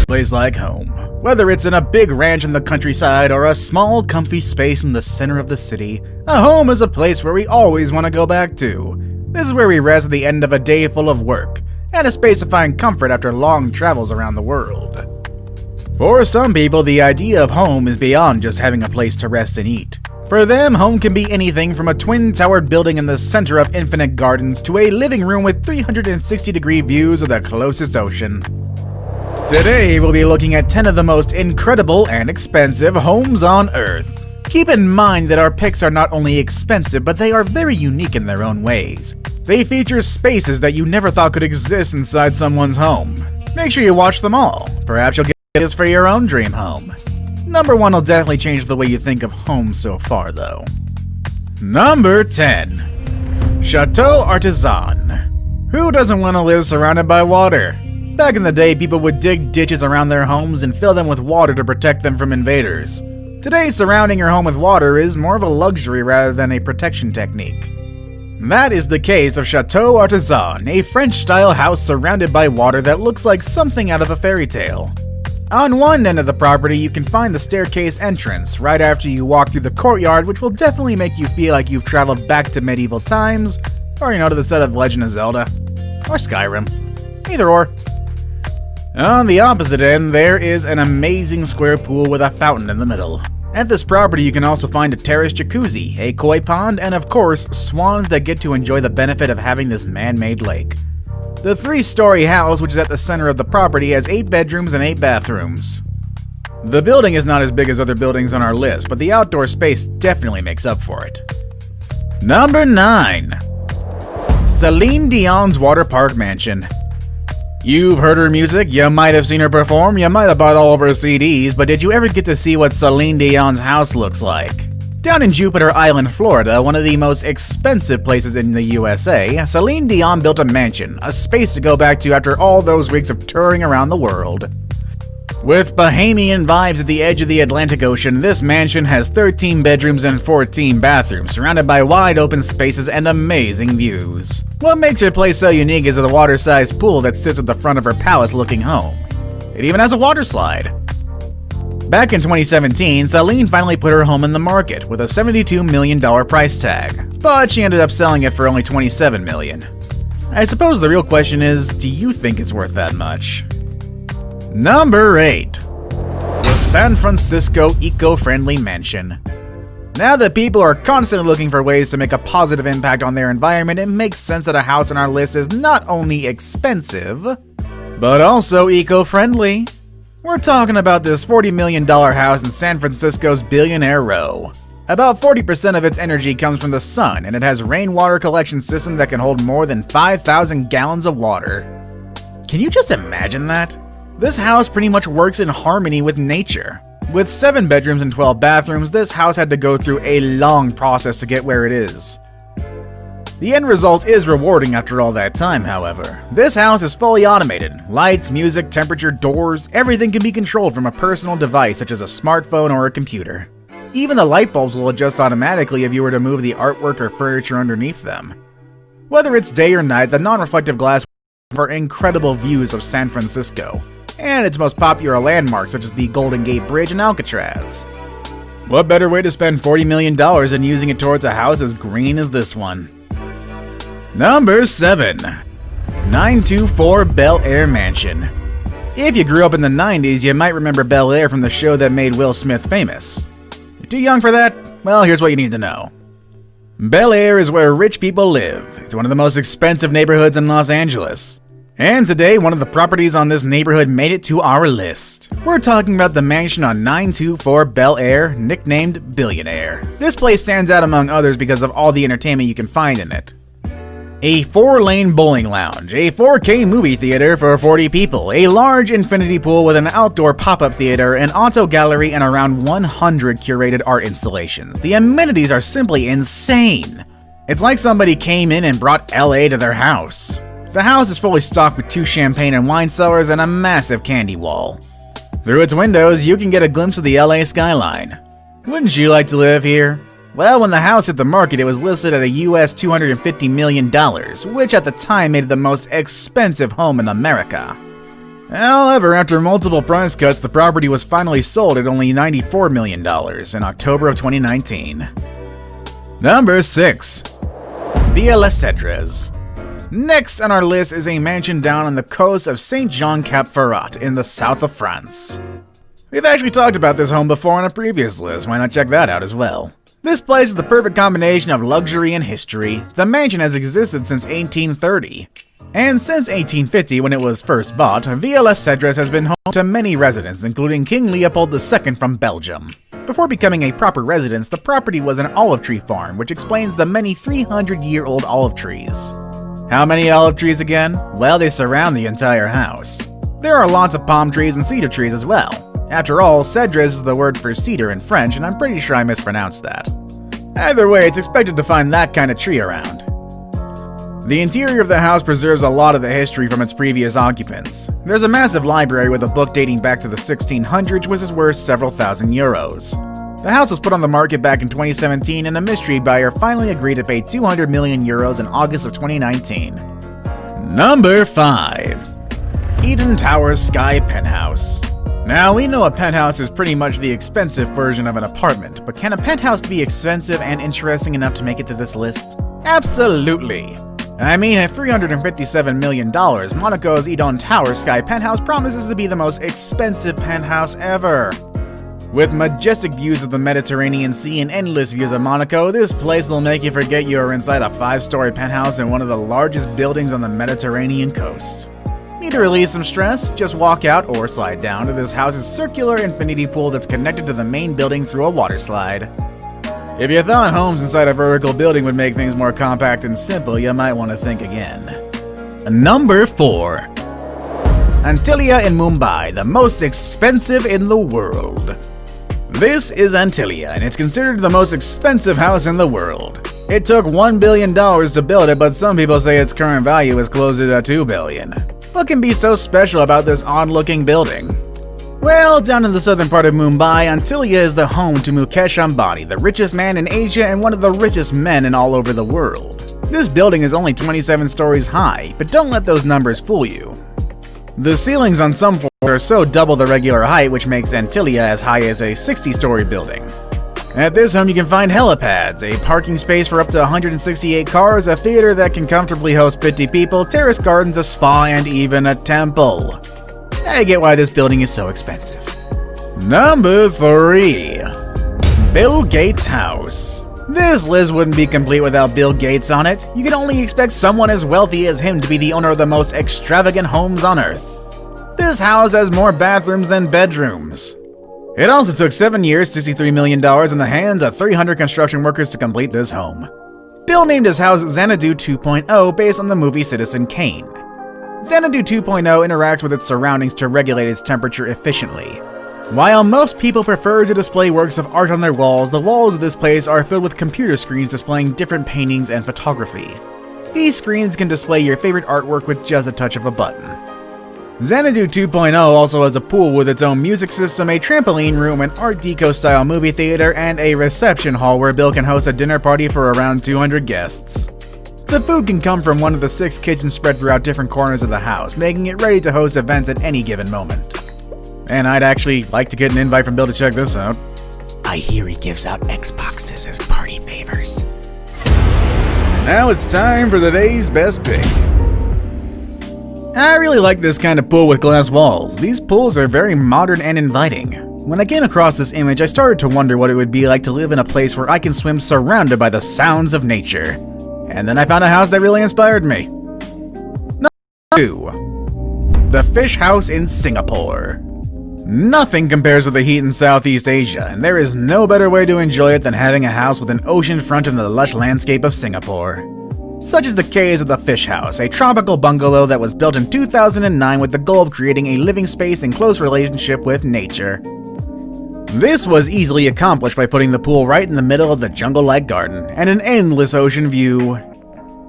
place like home. Whether it's in a big ranch in the countryside or a small, comfy space in the center of the city, a home is a place where we always want to go back to. This is where we rest at the end of a day full of work, and a space to find comfort after long travels around the world. For some people, the idea of home is beyond just having a place to rest and eat. For them, home can be anything from a twin-towered building in the center of infinite gardens to a living room with 360-degree views of the closest ocean. Today, we'll be looking at 10 of the most incredible and expensive homes on Earth. Keep in mind that our picks are not only expensive, but they are very unique in their own ways. They feature spaces that you never thought could exist inside someone's home. Make sure you watch them all. Perhaps you'll get this for your own dream home. Number 1 will definitely change the way you think of home so far, though. Number 10. Chateau Artisan. Who doesn't want to live surrounded by water? Back in the day, people would dig ditches around their homes and fill them with water to protect them from invaders. Today, surrounding your home with water is more of a luxury rather than a protection technique. That is the case of Chateau Artisan, a French-style house surrounded by water that looks like something out of a fairy tale. On one end of the property, you can find the staircase entrance right after you walk through the courtyard, which will definitely make you feel like you've traveled back to medieval times, or to the set of Legend of Zelda, or Skyrim. Either or. On the opposite end, there is an amazing square pool with a fountain in the middle. At this property, you can also find a terraced jacuzzi, a koi pond, and of course, swans that get to enjoy the benefit of having this man-made lake. The 3-story house, which is at the center of the property, has 8 bedrooms and 8 bathrooms. The building is not as big as other buildings on our list, but the outdoor space definitely makes up for it. Number 9. Celine Dion's Water Park Mansion. You've heard her music, you might have seen her perform, you might have bought all of her CDs, but did you ever get to see what Celine Dion's house looks like? Down in Jupiter Island, Florida, one of the most expensive places in the USA, Celine Dion built a mansion, a space to go back to after all those weeks of touring around the world. With Bahamian vibes at the edge of the Atlantic Ocean, this mansion has 13 bedrooms and 14 bathrooms, surrounded by wide open spaces and amazing views. What makes her place so unique is the water-sized pool that sits at the front of her palace-looking home. It even has a water slide. Back in 2017, Celine finally put her home in the market with a $72 million price tag, but she ended up selling it for only $27 million. I suppose the real question is, do you think it's worth that much? Number 8. The San Francisco Eco-Friendly Mansion. Now that people are constantly looking for ways to make a positive impact on their environment, it makes sense that a house on our list is not only expensive, but also eco-friendly. We're talking about this $40 million house in San Francisco's Billionaire Row. About 40% of its energy comes from the sun, and it has rainwater collection system that can hold more than 5,000 gallons of water. Can you just imagine that? This house pretty much works in harmony with nature. With 7 bedrooms and 12 bathrooms, this house had to go through a long process to get where it is. The end result is rewarding after all that time, however. This house is fully automated. Lights, music, temperature, doors, everything can be controlled from a personal device such as a smartphone or a computer. Even the light bulbs will adjust automatically if you were to move the artwork or furniture underneath them. Whether it's day or night, the non-reflective glass offers incredible views of San Francisco and its most popular landmarks such as the Golden Gate Bridge and Alcatraz. What better way to spend $40 million than using it towards a house as green as this one? Number 7. 924 Bel Air Mansion. If you grew up in the 90s, you might remember Bel Air from the show that made Will Smith famous. You're too young for that? Well, here's what you need to know. Bel Air is where rich people live. It's one of the most expensive neighborhoods in Los Angeles. And today, one of the properties on this neighborhood made it to our list. We're talking about the mansion on 924 Bel Air, nicknamed Billionaire. This place stands out among others because of all the entertainment you can find in it. A 4-lane bowling lounge, a 4K movie theater for 40 people, a large infinity pool with an outdoor pop-up theater, an auto gallery, and around 100 curated art installations. The amenities are simply insane. It's like somebody came in and brought LA to their house. The house is fully stocked with 2 champagne and wine cellars and a massive candy wall. Through its windows, you can get a glimpse of the LA skyline. Wouldn't you like to live here? Well, when the house hit the market, it was listed at a US $250 million, which at the time made it the most expensive home in America. However, after multiple price cuts, the property was finally sold at only $94 million in October of 2019. Number 6. Villa Les Cedres. Next on our list is a mansion down on the coast of Saint-Jean-Cap-Ferrat in the south of France. We've actually talked about this home before on a previous list, why not check that out as well? This place is the perfect combination of luxury and history. The mansion has existed since 1830. And since 1850, when it was first bought, Villa Les Cedres has been home to many residents, including King Leopold II from Belgium. Before becoming a proper residence, the property was an olive tree farm, which explains the many 300-year-old olive trees. How many olive trees again? Well, they surround the entire house. There are lots of palm trees and cedar trees as well. After all, cedres is the word for cedar in French, and I'm pretty sure I mispronounced that. Either way, it's expected to find that kind of tree around. The interior of the house preserves a lot of the history from its previous occupants. There's a massive library with a book dating back to the 1600s, which is worth several thousand euros. The house was put on the market back in 2017, and a mystery buyer finally agreed to pay 200 million euros in August of 2019. Number 5. Eden Towers Sky Penthouse. Now, we know a penthouse is pretty much the expensive version of an apartment, but can a penthouse be expensive and interesting enough to make it to this list? Absolutely! I mean, at $357 million, Monaco's Eden Towers Sky Penthouse promises to be the most expensive penthouse ever. With majestic views of the Mediterranean Sea and endless views of Monaco, this place will make you forget you are inside a 5-story penthouse in one of the largest buildings on the Mediterranean coast. Need to release some stress? Just walk out or slide down to this house's circular infinity pool that's connected to the main building through a water slide. If you thought homes inside a vertical building would make things more compact and simple, you might want to think again. Number 4. Antilia in Mumbai, the most expensive in the world. This is Antilia, and it's considered the most expensive house in the world. It took $1 billion to build it, but some people say its current value is closer to $2 billion. What can be so special about this odd-looking building? Well, down in the southern part of Mumbai, Antilia is the home to Mukesh Ambani, the richest man in Asia and one of the richest men in all over the world. This building is only 27 stories high, but don't let those numbers fool you. The ceilings on some floors are so double the regular height, which makes Antilia as high as a 60-story building. At this home you can find helipads, a parking space for up to 168 cars, a theater that can comfortably host 50 people, terrace gardens, a spa, and even a temple. Now you get why this building is so expensive. Number 3. Bill Gates' house. This list wouldn't be complete without Bill Gates on it. You can only expect someone as wealthy as him to be the owner of the most extravagant homes on Earth. This house has more bathrooms than bedrooms. It also took 7 years, $63 million in the hands of 300 construction workers to complete this home. Bill named his house Xanadu 2.0 based on the movie Citizen Kane. Xanadu 2.0 interacts with its surroundings to regulate its temperature efficiently. While most people prefer to display works of art on their walls, the walls of this place are filled with computer screens displaying different paintings and photography. These screens can display your favorite artwork with just a touch of a button. Xanadu 2.0 also has a pool with its own music system, a trampoline room, an Art Deco-style movie theater, and a reception hall where Bill can host a dinner party for around 200 guests. The food can come from one of the 6 kitchens spread throughout different corners of the house, making it ready to host events at any given moment. And I'd actually like to get an invite from Bill to check this out. I hear he gives out Xboxes as party favors. Now it's time for the day's best pick. I really like this kind of pool with glass walls. These pools are very modern and inviting. When I came across this image, I started to wonder what it would be like to live in a place where I can swim surrounded by the sounds of nature. And then I found a house that really inspired me. Number 2. The Fish House in Singapore. Nothing compares with the heat in Southeast Asia, and there is no better way to enjoy it than having a house with an ocean front in the lush landscape of Singapore. Such is the case of the Fish House, a tropical bungalow that was built in 2009 with the goal of creating a living space in close relationship with nature. This was easily accomplished by putting the pool right in the middle of the jungle-like garden, and an endless ocean view.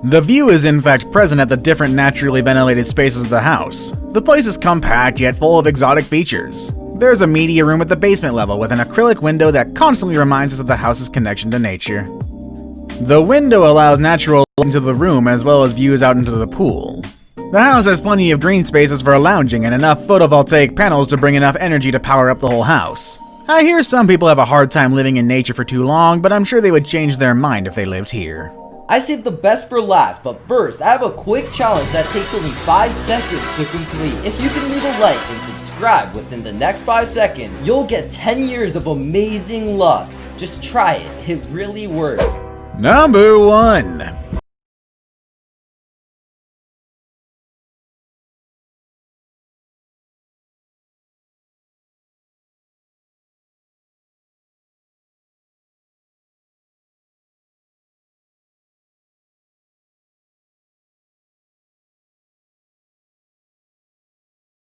The view is in fact present at the different naturally ventilated spaces of the house. The place is compact yet full of exotic features. There's a media room at the basement level with an acrylic window that constantly reminds us of the house's connection to nature. The window allows natural light into the room as well as views out into the pool. The house has plenty of green spaces for lounging and enough photovoltaic panels to bring enough energy to power up the whole house. I hear some people have a hard time living in nature for too long, but I'm sure they would change their mind if they lived here. I saved the best for last, but first, I have a quick challenge that takes only 5 seconds to complete. If you can leave a like and subscribe within the next 5 seconds, you'll get 10 years of amazing luck. Just try it, it really works. Number 1.